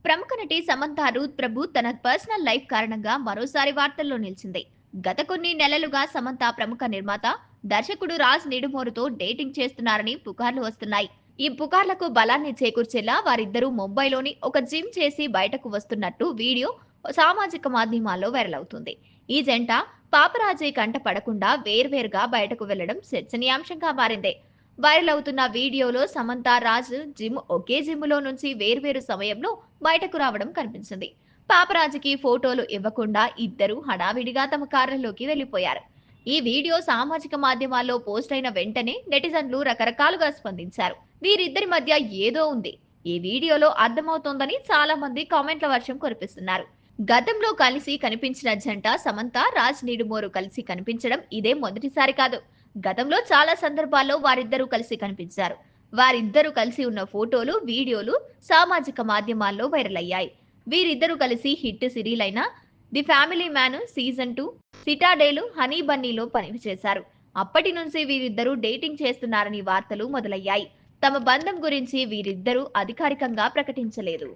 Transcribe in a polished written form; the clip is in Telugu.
ప్రముఖ నటి సమంత రూత్ ప్రభు తన పర్సనల్ లైఫ్ కారణంగా మరోసారి వార్తల్లో నిలిచింది. గత కొన్ని నెలలుగా సమంత ప్రముఖ నిర్మాత, దర్శకుడు రాజ్ నిడుమోరుతో డేటింగ్ చేస్తున్నారని పుకార్లు వస్తున్నాయి. ఈ పుకార్లకు బలాన్ని చేకూర్చేలా వారిద్దరూ ముంబైలోని ఒక జిమ్ చేసి బయటకు వస్తున్నట్టు వీడియో సామాజిక మాధ్యమాల్లో వైరల్ అవుతుంది. ఈ జంట పాపరాజీ కంట పడకుండా వేర్వేరుగా బయటకు వెళ్లడం చర్చనీయాంశంగా మారింది. వైరల్ అవుతున్న వీడియోలో సమంత రాజ్ ఒకే జిమ్లో నుంచి వేర్వేరు సమయంలో బయటకు రావడం కనిపించింది. పాపరాజుకి ఫోటోలు ఇవ్వకుండా ఇద్దరు హడావిడిగా తమ కార్లలోకి వెళ్లిపోయారు. ఈ వీడియో సామాజిక మాధ్యమాల్లో పోస్ట్ అయిన వెంటనే నెటిజన్లు రకరకాలుగా స్పందించారు. వీరిద్దరి మధ్య ఏదో ఉంది, ఈ వీడియోలో అర్థమవుతోందని చాలా మంది కామెంట్ల వర్షం కురిపిస్తున్నారు. గతంలో కలిసి కనిపించిన జంట సమంత రాజ్ నిడుమోరు కలిసి కనిపించడం ఇదే మొదటిసారి కాదు. గతంలో చాలా సందర్భాల్లో వారిద్దరూ కలిసి కనిపించారు. వారిద్దరూ కలిసి ఉన్న ఫోటోలు, వీడియోలు సామాజిక మాధ్యమాల్లో వైరల్ అయ్యాయి. వీరిద్దరూ కలిసి హిట్ సిరీలైన ది ఫ్యామిలీ మ్యాన్ సీజన్ 2, సిటాడేలు, హనీ బన్నీలో పనిచేశారు. అప్పటి నుంచి వీరిద్దరూ డేటింగ్ చేస్తున్నారని వార్తలు మొదలయ్యాయి. తమ బంధం గురించి వీరిద్దరూ అధికారికంగా ప్రకటించలేదు.